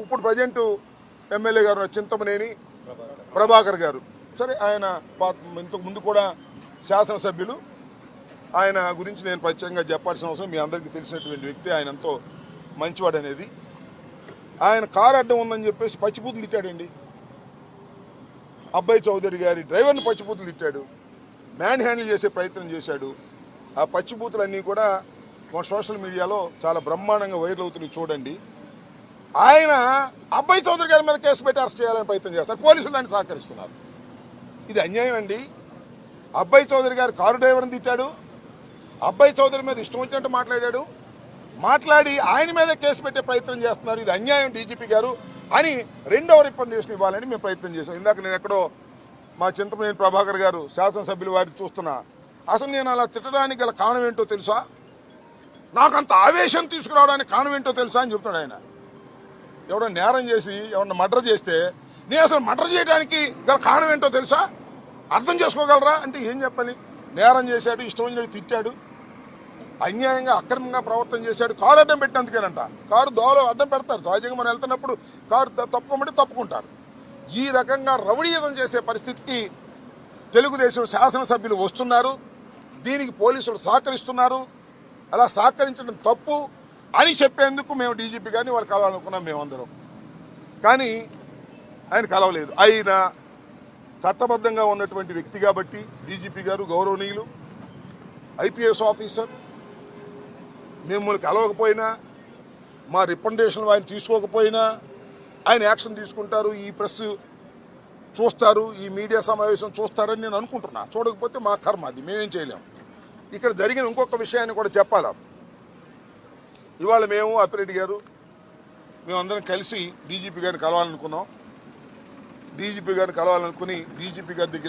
ఇప్పుడు present MLA గారు చింతమనేని ప్రభాకర్ గారు, సరే ఆయన ఇంతకు ముందు కూడా శాసనసభ్యులు, ఆయన గురించి నేను ప్రత్యేకంగా చెప్పాల్సిన అవసరం మీ అందరికీ తెలిసినటువంటి వ్యక్తి. ఆయన ఎంతో మంచివాడు అనేది. ఆయన కారు అడ్డం ఉందని చెప్పేసి పచ్చిబూతులు తిట్టాడండి. అబ్బాయి చౌదరి గారి డ్రైవర్ని పచ్చిబూతులు తిట్టాడు, మ్యాన్ హ్యాండిల్ చేసే ప్రయత్నం చేశాడు. ఆ పచ్చిబూతులన్నీ కూడా మన సోషల్ మీడియాలో చాలా బ్రహ్మాండంగా వైరల్ అవుతున్నాయి, చూడండి. ఆయన అబ్బాయి చౌదరి గారి మీద కేసు పెట్టి అరెస్ట్ చేయాలని ప్రయత్నం చేస్తారు, పోలీసులు దాన్ని సహకరిస్తున్నారు. ఇది అన్యాయం అండి. అబ్బాయి చౌదరి గారు కారు డ్రైవర్ని తిట్టాడు, అబ్బాయి చౌదరి మీద ఇష్టం వచ్చినట్టు మాట్లాడి ఆయన మీద కేసు పెట్టే ప్రయత్నం చేస్తున్నారు. ఇది అన్యాయం డీజీపీ గారు అని రెండవ రికమెండేషన్ ఇవ్వాలని మేము ప్రయత్నం చేశాం. ఇందాక నేను ఎక్కడో మా చింతమనేని ప్రభాకర్ గారు శాసనసభ్యులు వారికి చూస్తున్నా. అసలు నేను అలా తిట్టడానికి గల కారణం ఏంటో తెలుసా, నాకంత ఆవేశం తీసుకురావడానికి కారణం ఏంటో తెలుసా అని చెప్తున్నాడు ఆయన. ఎవడన్నా నేరం చేసి ఎవరన్నా మర్డర్ చేస్తే నేను అసలు మర్డర్ చేయడానికి గల కారణం ఏంటో తెలుసా, అర్థం చేసుకోగలరా అంటే ఏం చెప్పాలి? నేరం చేశాడు, ఇష్టం వచ్చినట్టు తిట్టాడు, అన్యాయంగా అక్రమంగా ప్రవర్తన చేశాడు. కారు అడ్డం పెట్టినందుకేనంట. కారు దోవలో అడ్డం పెడతారు, సహజంగా మనం వెళ్తున్నప్పుడు కారు తప్పుకోమంటే తప్పుకుంటారు. ఈ రకంగా రౌడీయుధం చేసే పరిస్థితికి తెలుగుదేశం శాసనసభ్యులు వస్తున్నారు. దీనికి పోలీసులు సహకరిస్తున్నారు. అలా సహకరించడం తప్పు అని చెప్పేందుకు మేము డీజీపీ గారిని వాళ్ళు కలవాలనుకున్నాం మేమందరం. కానీ ఆయన కలవలేదు. ఆయన చట్టబద్ధంగా ఉన్నటువంటి వ్యక్తి కాబట్టి డీజీపీ గారు గౌరవనీయులు, ఐపీఎస్ ఆఫీసర్, మిమ్మల్ని కలవకపోయినా, మా రికమెండేషన్లు ఆయన తీసుకోకపోయినా ఆయన యాక్షన్ తీసుకుంటారు, ఈ ప్రెస్ చూస్తారు, ఈ మీడియా సమావేశం చూస్తారని నేను అనుకుంటున్నా. చూడకపోతే మా కర్మ, అది మేమేం చేయలేం. ఇక్కడ జరిగిన ఇంకొక విషయాన్ని కూడా చెప్పాలా. ఇవాళ మేము అప్పిరెడ్డి గారు మేమందరం కలిసి డీజీపీ గారిని కలవాలనుకున్నాం. డీజీపీ గారిని కలవాలనుకుని డీజీపీ గారి దగ్గర